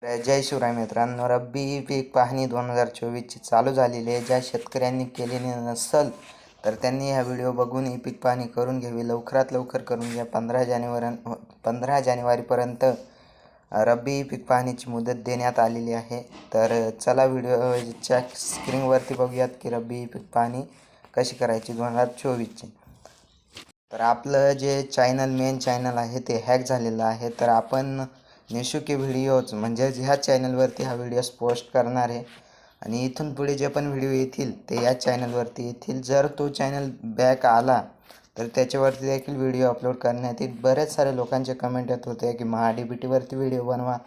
जय शिवराय मित्रांनो, रब्बी पीक पाहणी 2024ची चालू झालेली आहे. ज्या शेतकऱ्यांनी केलेली नसेल तर त्यांनी ह्या व्हिडिओ बघून ही पीक पाहणी करून घ्यावी. लवकरात लवकर करून घ्या. 15 जानेवारीपर्यंत रब्बी पीक पाहणीची मुदत देण्यात आलेली आहे. तर चला व्हिडिओच्या स्क्रीनवरती बघूयात की रब्बी पीक पाहणी कशी करायची 2024ची. तर आपलं जे मेन चॅनल आहे ते हॅक झालेलं आहे. तर आपण निशुकी व्हिडिओज म्हणजे ह्या चॅनलवरती हा व्हिडिओज पोस्ट करणार आहे आणि इथून पुढे जे पण व्हिडिओ येतील ते या चॅनलवरती येतील. जर तो चॅनल बॅक आला तर त्याच्यावरती देखील व्हिडिओ अपलोड करण्यात येईल. बरेच सारे लोकांचे कमेंट येत होते की महाडीबीटीवरती व्हिडिओ बनवा.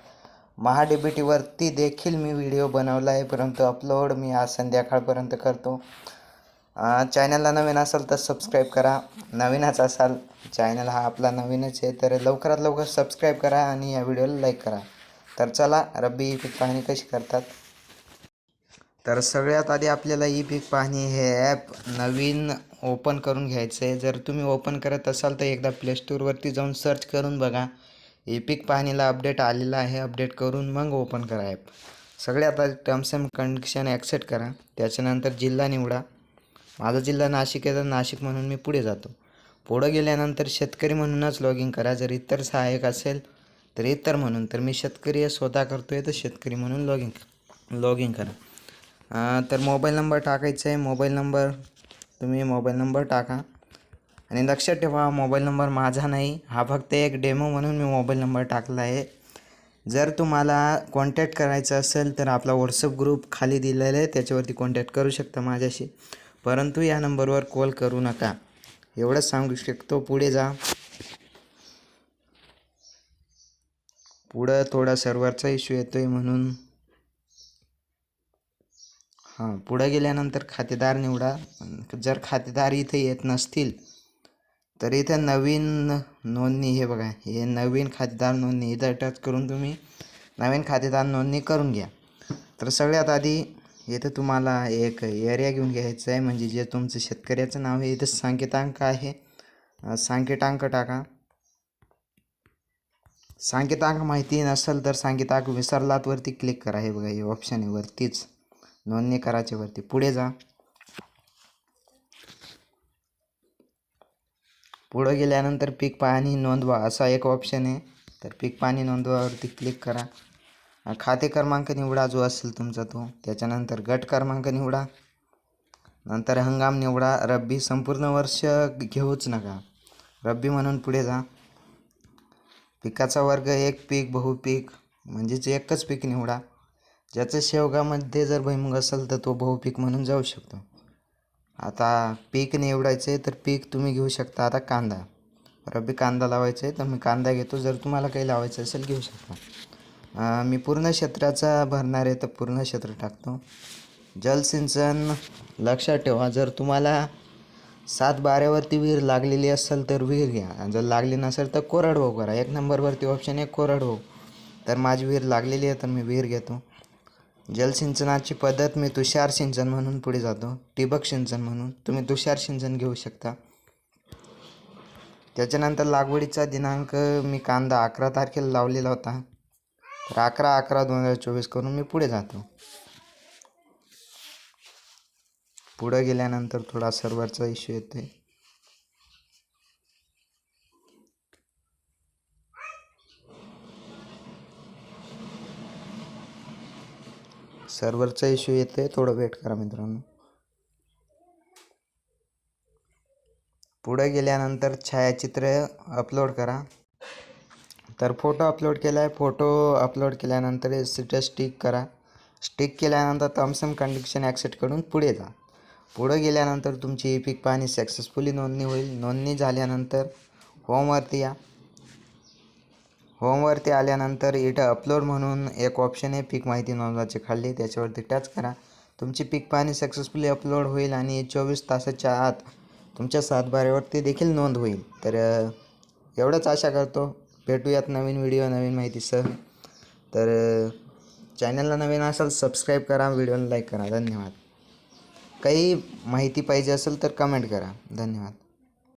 महाडीबीटीवरती देखील मी व्हिडिओ बनवला आहे, परंतु अपलोड मी आज संध्याकाळपर्यंत करतो. चॅनलला नवीन असाल तर सबस्क्राईब करा. नवीनच असाल, चॅनल हा आपला नवीनच आहे, तर लवकरात लवकर सबस्क्राईब करा आणि या व्हिडिओला लाईक करा. तर चला रब्बी पीक पाहणी कशी करतात. तर सगळ्यात आधी आपल्याला ई पीक पाहणी हे ॲप नवीन ओपन करून घ्यायचं आहे. जर तुम्ही ओपन करत असाल तर एकदा प्लेस्टोरवरती जाऊन सर्च करून बघा. ई पीक पाहणीला अपडेट आलेला आहे. अपडेट करून मग ओपन करा ॲप. सगळ्यात आधी टर्म्स अँड कंडिशन ॲक्सेप्ट करा. त्याच्यानंतर जिल्हा निवडा. माझा जिल्हा नाशिक आहे तर नाशिक म्हणून मी पुढे जातो. पुढं गेल्यानंतर शेतकरी म्हणूनच लॉग इन करा. जर इतर सहाय्यक असेल तर इतर म्हणून, तर मी शेतकरी स्वतः करतो आहे तर शेतकरी म्हणून लॉग इन करा. तर मोबाईल नंबर टाकायचा आहे. तुम्ही मोबाईल नंबर टाका आणि लक्षात ठेवा मोबाईल नंबर माझा नाही, हा फक्त एक डेमो म्हणून मी मोबाईल नंबर टाकला आहे. जर तुम्हाला कॉन्टॅक्ट करायचं असेल तर आपला व्हॉट्सअप ग्रुप खाली दिलेला आहे, त्याच्यावरती कॉन्टॅक्ट करू शकता माझ्याशी, परंतु या नंबरवर कॉल करू नका, एवढंच सांगू शकतो. पुढे जा. पुढं थोडा सर्व्हरचा इश्यू येतो आहे म्हणून पुढं गेल्यानंतर खातेदार निवडा. जर खातेदार इथे येत नसतील तर इथं नवीन नोंदणी, हे बघा, हे नवीन खातेदार नोंदणी, इथं टच करून तुम्ही नवीन खातेदार नोंदणी करून घ्या. तर सगळ्यात आधी इथं तुम्हाला एक एरिया घेऊन घ्यायचं आहे, म्हणजे जे तुमचं शेतकऱ्याचं नाव आहे इथं सांकेतांक आहे, सांकेतांक टाका. सांकेतांक माहिती नसेल तर सांकेतांक विसरलात वरती क्लिक करा. हे बघा, हे ऑप्शन आहे वरतीच, नोंदणी करायच्या वरती. पुढे जा. पुढं गेल्यानंतर पीक पाहणी नोंदवा असा एक ऑप्शन आहे, तर पीक पाहणी नोंदवावरती क्लिक करा. खाते क्रमांक निवडा जो असेल तुमचा तो. त्याच्यानंतर गट क्रमांक निवडा. नंतर हंगाम निवडा. रब्बी संपूर्ण वर्ष घेऊच नका, रब्बी म्हणून पुढे जा. पिकाचा वर्ग एक पीक, बहुपीक म्हणजेच एकच पीक निवडा. ज्याचं शेवगामध्ये जर भुईमुग असेल तर तो बहुपीक म्हणून जाऊ शकतो. आता पीक निवडायचं आहे तर पीक तुम्ही घेऊ शकता. आता कांदा, रब्बी कांदा लावायचा आहे तर मी कांदा घेतो. जर तुम्हाला काही लावायचं असेल घेऊ शकता. मी पूर्ण क्षेत्राचा भरणार आहे तर पूर्ण क्षेत्र टाकतो. जलसिंचन लक्षात ठेवा, जर तुम्हाला 7-12वरती विहीर लागलेली असेल तर विहीर घ्या. जर लागली नसेल तर कोरडवाहू करा. 1 नंबरवरती ऑप्शन आहे कोरडवाहू. तर माझी विहीर लागलेली आहे तर मी विहीर घेतो. जलसिंचनाची पद्धत मी तुषार सिंचन म्हणून पुढे जातो. ठिबक सिंचन म्हणून तुम्ही तुषार सिंचन घेऊ शकता. त्याच्यानंतर लागवडीचा दिनांक मी कांदा 11 तारखेला लावलेला होता, तर 11/11/2024 करून मी पुढे जातो. पुढं गेल्यानंतर थोडा सर्व्हरचा इश्यू येतोय. सर्व्हरचा इश्यू येतोय, थोडं वेट करा मित्रांनो. पुढे गेल्यानंतर छायाचित्र अपलोड करा. तर फोटो अपलोड केला आहे. फोटो अपलोड केल्यानंतर स्टेटस स्टिक करा. स्टिक केल्यानंतर टर्म्स अँड कंडिशन ॲक्सेप्ट करून पुढे जा. पुढे गेल्यानंतर तुमची ई पीक पाहणी सक्सेसफुली नोंदणी होईल. नोंदणी झाल्यानंतर होमवरती या. होमवरती आल्यानंतर इथं अपलोड म्हणून एक ऑप्शन आहे, पीक माहिती नोंदवायचे खाली, त्याच्यावरती टच करा. तुमची पीक पाहणी सक्सेसफुली अपलोड होईल आणि 24 तासाच्या आत तुमच्या 7/12वरती देखील नोंद होईल. तर एवढंच आशा करतो. भेटूयात नवीन व्हिडिओ नवीन माहितीसह. तर चॅनलला नवीन असाल सबस्क्राईब करा, व्हिडिओला लाईक करा. धन्यवाद. काही माहिती पाहिजे असेल तर कमेंट करा. धन्यवाद.